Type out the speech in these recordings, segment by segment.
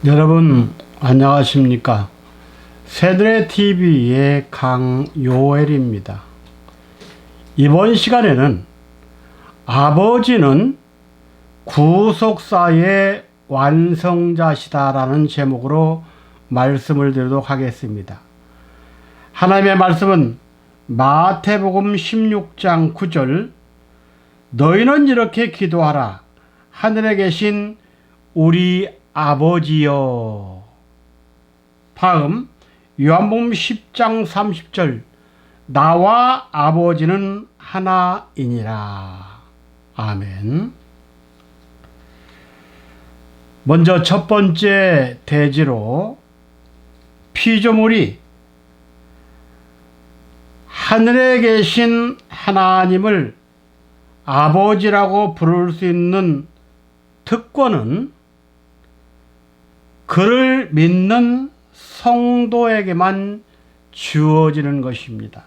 여러분 안녕하십니까? 새들의 TV의 강요엘입니다. 이번 시간에는 아버지는 구속사의 완성자시다 라는 제목으로 말씀을 드리도록 하겠습니다. 하나님의 말씀은 마태복음 16장 9절, 너희는 이렇게 기도하라. 하늘에 계신 우리 아버지여. 다음 요한복음 10장 30절, 나와 아버지는 하나이니라. 아멘. 먼저 첫 번째 대지로 피조물이 하늘에 계신 하나님을 아버지라고 부를 수 있는 특권은 그를 믿는 성도에게만 주어지는 것입니다.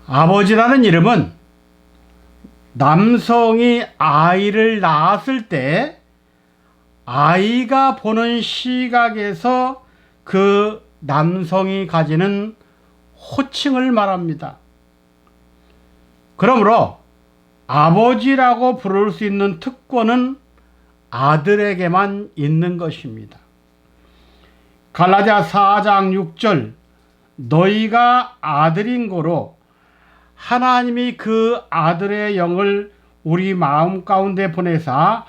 아버지라는 이름은 남성이 아이를 낳았을 때 아이가 보는 시각에서 그 남성이 가지는 호칭을 말합니다. 그러므로 아버지라고 부를 수 있는 특권은 아들에게만 있는 것입니다. 갈라디아 4장 6절, 너희가 아들인 고로 하나님이 그 아들의 영을 우리 마음 가운데 보내사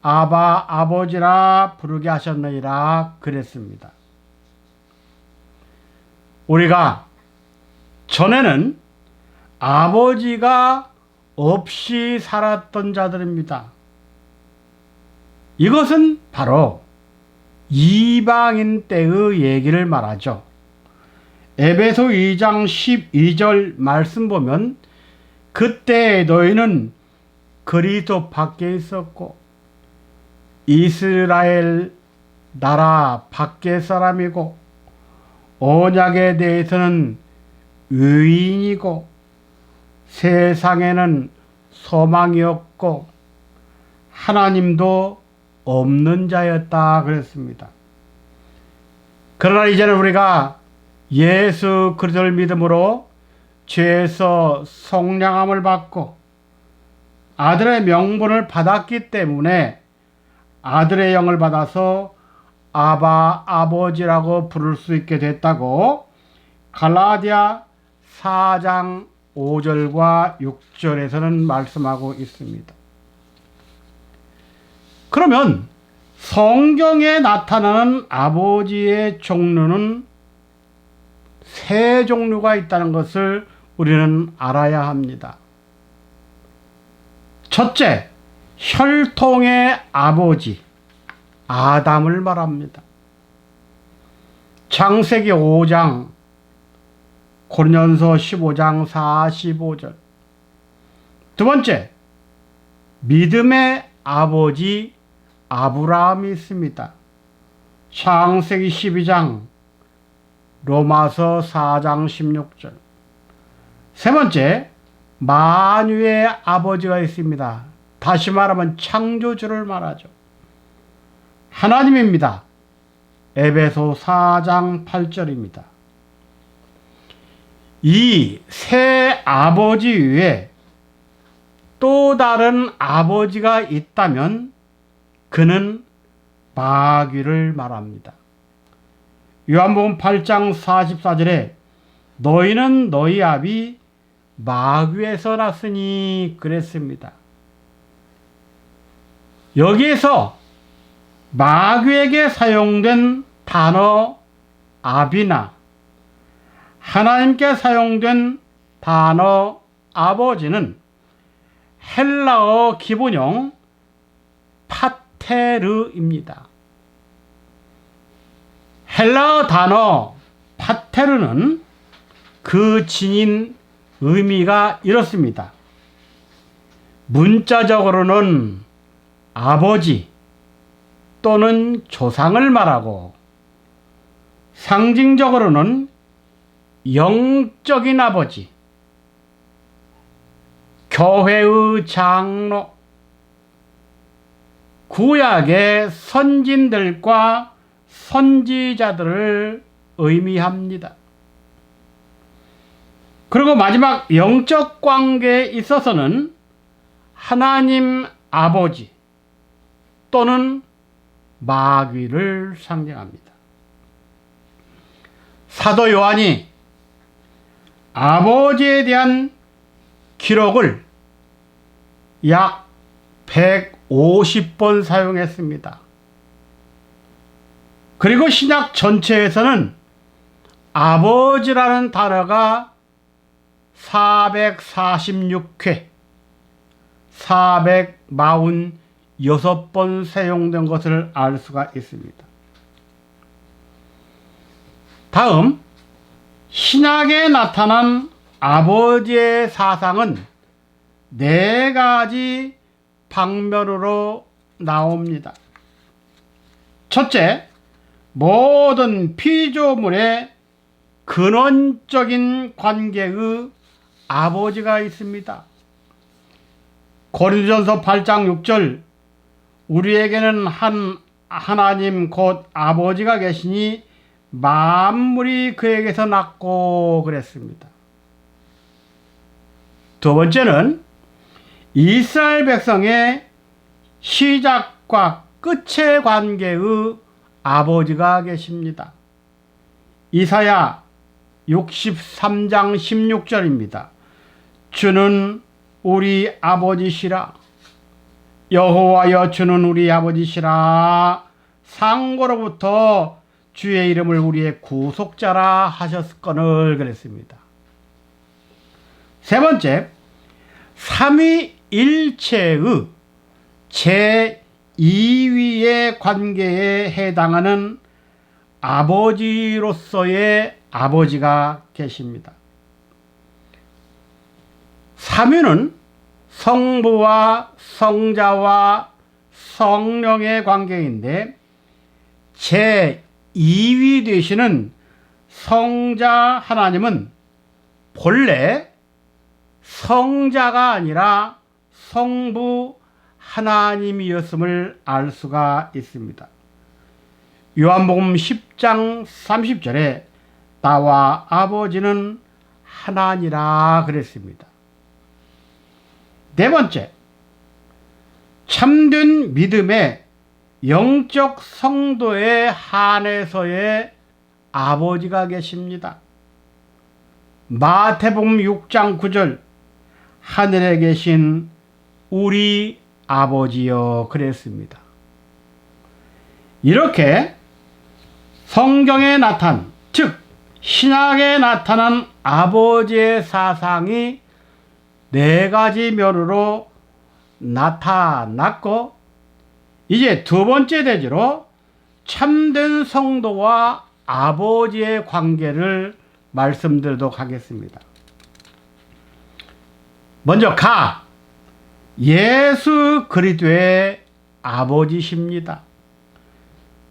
아바 아버지라 부르게 하셨느니라 그랬습니다. 우리가 전에는 아버지가 없이 살았던 자들입니다. 이것은 바로 이방인 때의 얘기를 말하죠. 에베소 2장 12절 말씀 보면 그때 너희는 그리스도 밖에 있었고 이스라엘 나라 밖의 사람이고 언약에 대해서는 의인이고 세상에는 소망이 없고 하나님도 없는 자였다 그랬습니다. 그러나 이제는 우리가 예수 그리스도를 믿음으로 죄에서 속량함을 받고 아들의 명분을 받았기 때문에 아들의 영을 받아서 아바 아버지라고 부를 수 있게 됐다고 갈라디아 4장 5절과 6절에서는 말씀하고 있습니다. 그러면 성경에 나타나는 아버지의 종류는 세 종류가 있다는 것을 우리는 알아야 합니다. 첫째, 혈통의 아버지 아담을 말합니다. 창세기 5장, 고린도전서 15장 45절. 두 번째, 믿음의 아버지 아브라함이 있습니다. 창세기 12장, 로마서 4장 16절. 세 번째, 만유의 아버지가 있습니다. 다시 말하면 창조주를 말하죠. 하나님입니다. 에베소 4장 8절입니다. 이 세 아버지 위에 또 다른 아버지가 있다면 그는 마귀를 말합니다. 요한복음 8장 44절에 너희는 너희 아비 마귀에서 났으니 그랬습니다. 여기에서 마귀에게 사용된 단어 아비나 하나님께 사용된 단어 아버지는 헬라어 기본형 파테르입니다. 헬라어 단어 파테르는 그 지닌 의미가 이렇습니다. 문자적으로는 아버지 또는 조상을 말하고 상징적으로는 영적인 아버지, 교회의 장로, 구약의 선진들과 선지자들을 의미합니다. 그리고 마지막 영적 관계에 있어서는 하나님 아버지 또는 마귀를 상징합니다. 사도 요한이 아버지에 대한 기록을 약 150번 사용했습니다. 그리고 신약 전체에서는 아버지라는 단어가 446회, 446번 사용된 것을 알 수가 있습니다. 다음, 신약에 나타난 아버지의 사상은 4가지 방면으로 나옵니다. 첫째, 모든 피조물의 근원적인 관계의 아버지가 있습니다. 고린도전서 8장 6절, 우리에게는 하나님 곧 아버지가 계시니 만물이 그에게서 났고 그랬습니다. 두 번째는 이스라엘 백성의 시작과 끝의 관계의 아버지가 계십니다. 이사야 63장 16절입니다. 주는 우리 아버지시라. 여호와여 주는 우리 아버지시라. 상고로부터 주의 이름을 우리의 구속자라 하셨거늘 그랬습니다. 세 번째, 삼위일체의 제2위의 관계에 해당하는 아버지로서의 아버지가 계십니다. 삼위는 성부와 성자와 성령의 관계인데 제2위 되시는 성자 하나님은 본래 성자가 아니라 성부 하나님이었음을 알 수가 있습니다. 요한복음 10장 30절에 나와 아버지는 하나니라 그랬습니다. 네 번째, 참된 믿음의 영적 성도에 한해서의 아버지가 계십니다. 마태복음 6장 9절, 하늘에 계신 우리 아버지여 그랬습니다. 이렇게 성경에 즉 신약에 나타난 아버지의 사상이 4가지 면으로 나타났고, 이제 두 번째 대지로 참된 성도와 아버지의 관계를 말씀드리도록 하겠습니다. 먼저 예수 그리스도의 아버지십니다.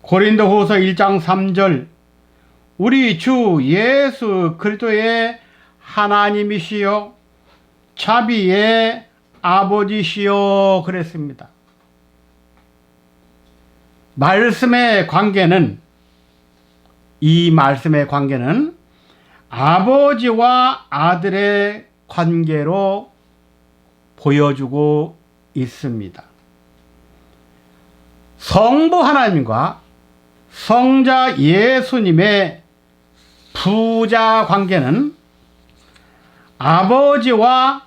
고린도후서 1장 3절, 우리 주 예수 그리스도의 하나님이시요 자비의 아버지시요 그랬습니다. 이 말씀의 관계는 아버지와 아들의 관계로 보여주고 있습니다. 성부 하나님과 성자 예수님의 부자 관계는 아버지와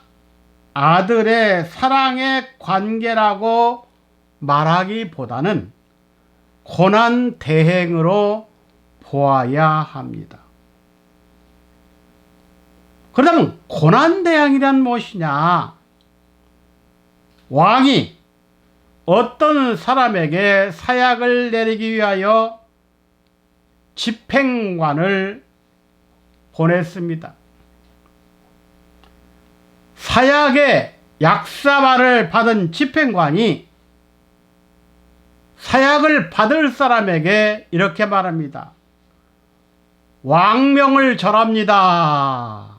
아들의 사랑의 관계라고 말하기보다는 고난 대행으로 보아야 합니다. 그렇다면 고난 대행이란 무엇이냐? 왕이 어떤 사람에게 사약을 내리기 위하여 집행관을 보냈습니다. 사약의 약사발을 받은 집행관이 사약을 받을 사람에게 이렇게 말합니다. 왕명을 절합니다.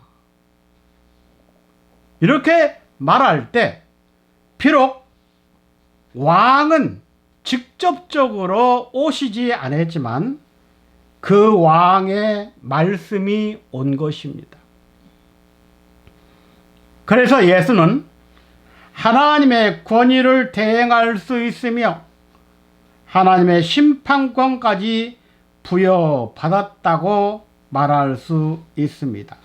이렇게 말할 때 비록 왕은 직접적으로 오시지 않았지만 그 왕의 말씀이 온 것입니다. 그래서 예수는 하나님의 권위를 대행할 수 있으며 하나님의 심판권까지 부여받았다고 말할 수 있습니다.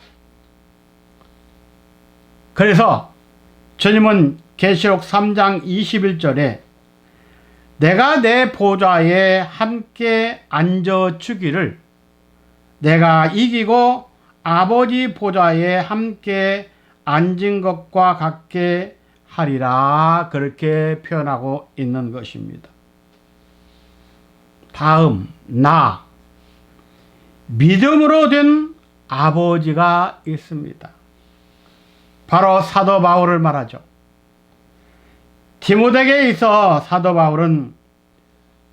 그래서 주님은 계시록 3장 21절에 내가 내 보좌에 함께 앉아주기를 내가 이기고 아버지 보좌에 함께 앉은 것과 같게 하리라, 그렇게 표현하고 있는 것입니다. 다음, 믿음으로 된 아버지가 있습니다. 바로 사도 바울을 말하죠. 디모데에게 있어 사도 바울은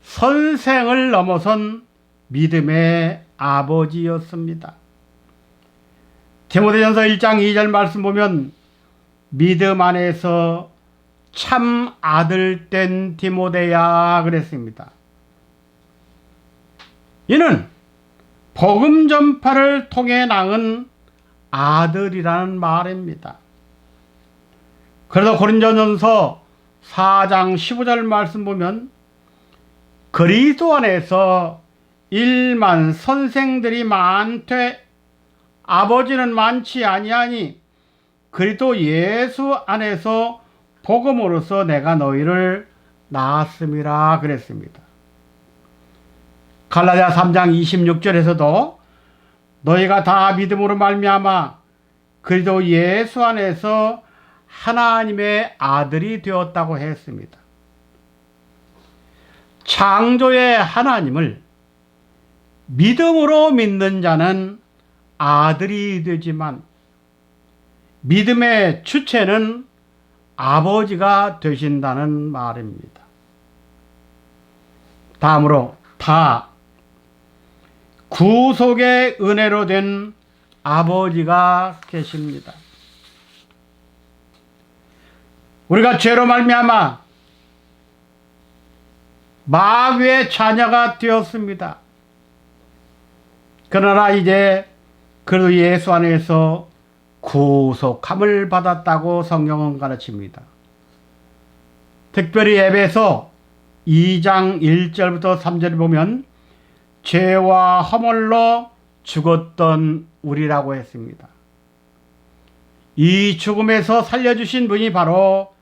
선생을 넘어선 믿음의 아버지였습니다. 디모데전서 1장 2절 말씀 보면 믿음 안에서 참 아들 된 디모데야 그랬습니다. 이는 복음 전파를 통해 낳은 아들이라는 말입니다. 그래서 고린도전서 4장 15절 말씀 보면 그리스도 안에서 일만 선생들이 많되 아버지는 많지 아니하니 그리스도 예수 안에서 복음으로써 내가 너희를 낳았음이라 그랬습니다. 갈라디아 3장 26절에서도 너희가 다 믿음으로 말미암아 그리스도 예수 안에서 하나님의 아들이 되었다고 했습니다. 창조의 하나님을 믿음으로 믿는 자는 아들이 되지만 믿음의 주체는 아버지가 되신다는 말입니다. 다음으로 구속의 은혜로 된 아버지가 계십니다. 우리가 죄로 말미암아 마귀의 자녀가 되었습니다. 그러나 이제 그래도 예수 안에서 구속함을 받았다고 성경은 가르칩니다. 특별히 에베소 2장 1절부터 3절을 보면 죄와 허물로 죽었던 우리라고 했습니다. 이 죽음에서 살려주신 분이 바로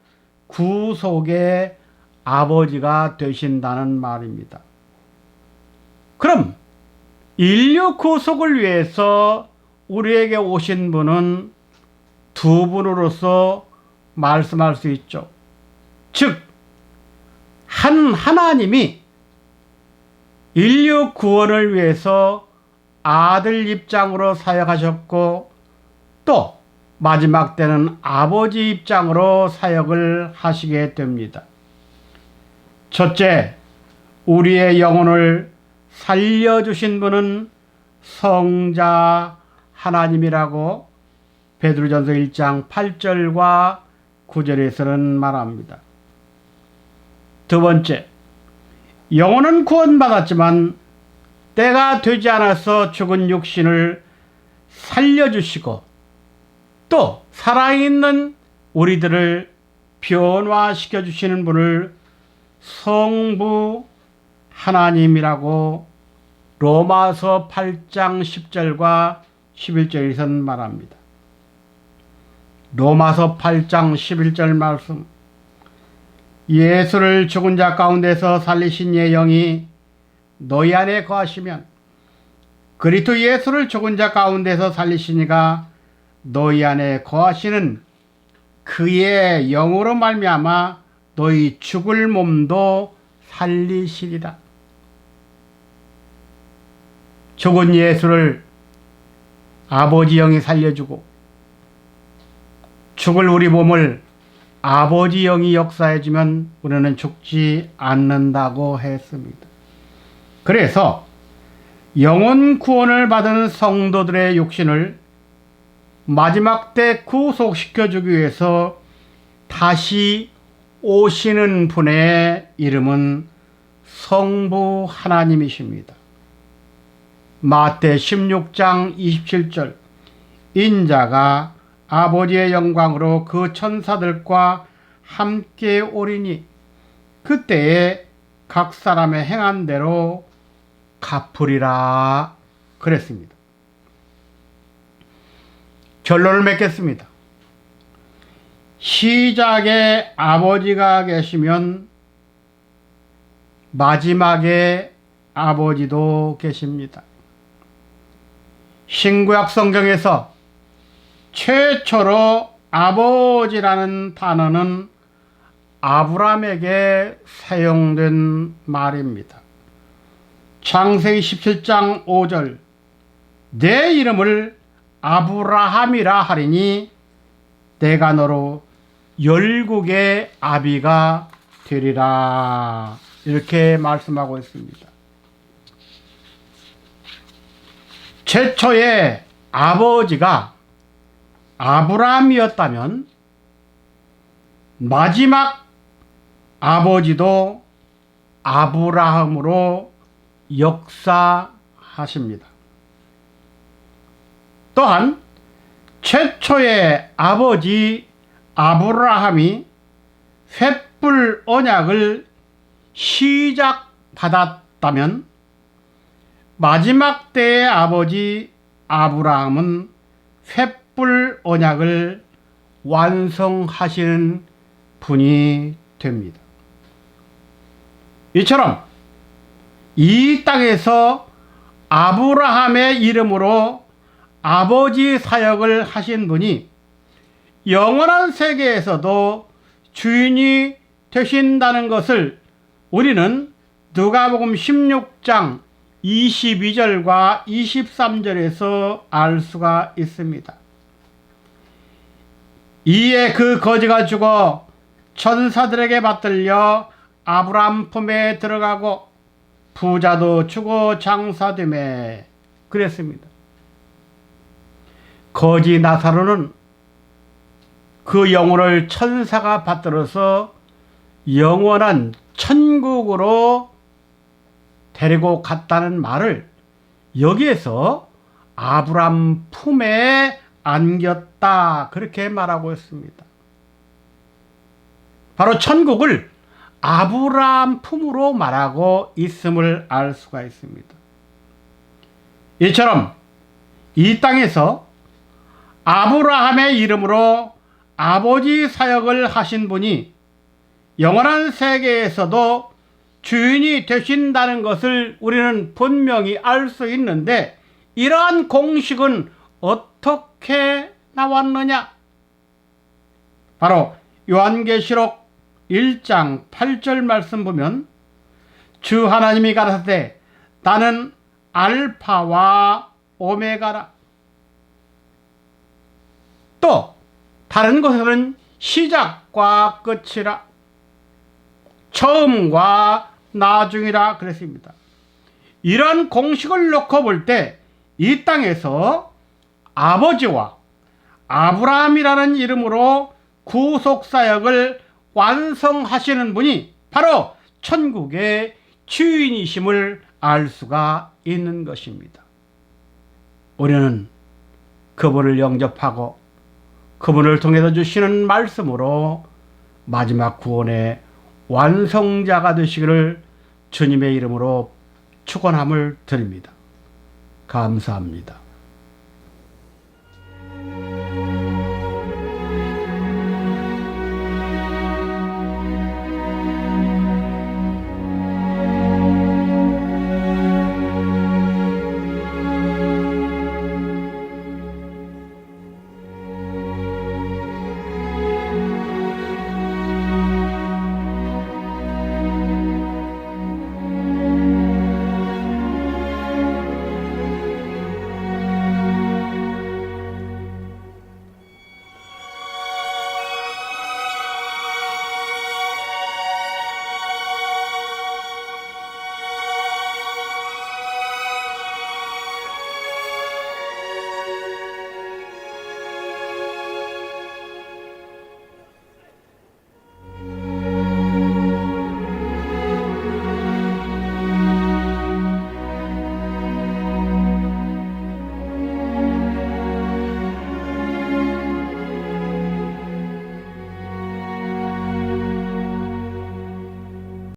구속의 아버지가 되신다는 말입니다. 그럼 인류 구속을 위해서 우리에게 오신 분은 두 분으로서 말씀할 수 있죠. 즉, 하나님이 인류 구원을 위해서 아들 입장으로 사역하셨고 또 마지막 때는 아버지 입장으로 사역을 하시게 됩니다. 첫째, 우리의 영혼을 살려주신 분은 성자 하나님이라고 베드로전서 1장 8절과 9절에서는 말합니다. 두 번째, 영혼은 구원받았지만 때가 되지 않아서 죽은 육신을 살려주시고 또 살아있는 우리들을 변화시켜 주시는 분을 성부 하나님이라고 로마서 8장 10절과 11절에서 말합니다. 로마서 8장 11절 말씀, 예수를 죽은 자 가운데서 살리신 이의 영이 너희 안에 거하시면 그리스도 예수를 죽은 자 가운데서 살리신 이가 너희 안에 거하시는 그의 영으로 말미암아 너희 죽을 몸도 살리시리라. 죽은 예수를 아버지 영이 살려주고 죽을 우리 몸을 아버지 영이 역사해주면 우리는 죽지 않는다고 했습니다. 그래서 영혼 구원을 받은 성도들의 육신을 마지막 때 구속시켜주기 위해서 다시 오시는 분의 이름은 성부 하나님이십니다. 마태 16장 27절 인자가 아버지의 영광으로 그 천사들과 함께 오리니 그때에 각 사람의 행한 대로 갚으리라 그랬습니다. 결론을 맺겠습니다. 시작에 아버지가 계시면 마지막에 아버지도 계십니다. 신구약 성경에서 최초로 아버지라는 단어는 아브라함에게 사용된 말입니다. 창세기 17장 5절 내 이름을 아브라함이라 하리니 내가 너로 열국의 아비가 되리라 이렇게 말씀하고 있습니다. 최초의 아버지가 아브라함이었다면 마지막 아버지도 아브라함으로 역사하십니다. 또한 최초의 아버지 아브라함이 횃불 언약을 시작받았다면 마지막 때의 아버지 아브라함은 횃불 언약을 완성하시는 분이 됩니다. 이처럼 이 땅에서 아브라함의 이름으로 아버지 사역을 하신 분이 영원한 세계에서도 주인이 되신다는 것을 우리는 누가복음 16장 22절과 23절에서 알 수가 있습니다. 이에 그 거지가 죽어 천사들에게 받들려 아브라함 품에 들어가고 부자도 죽어 장사되매 그랬습니다. 거지 나사로는 그 영혼을 천사가 받들어서 영원한 천국으로 데리고 갔다는 말을 여기에서 아브라함 품에 안겼다 그렇게 말하고 있습니다. 바로 천국을 아브라함 품으로 말하고 있음을 알 수가 있습니다. 이처럼 이 땅에서 아브라함의 이름으로 아버지 사역을 하신 분이 영원한 세계에서도 주인이 되신다는 것을 우리는 분명히 알 수 있는데 이러한 공식은 어떻게 나왔느냐? 바로 요한계시록 1장 8절 말씀 보면 주 하나님이 가라사대 나는 알파와 오메가라. 또 다른 곳에서는 시작과 끝이라 처음과 나중이라 그랬습니다. 이런 공식을 놓고 볼 때 이 땅에서 아버지와 아브라함이라는 이름으로 구속사역을 완성하시는 분이 바로 천국의 주인이심을 알 수가 있는 것입니다. 우리는 그분을 영접하고 그분을 통해서 주시는 말씀으로 마지막 구원의 완성자가 되시기를 주님의 이름으로 축원함을 드립니다. 감사합니다.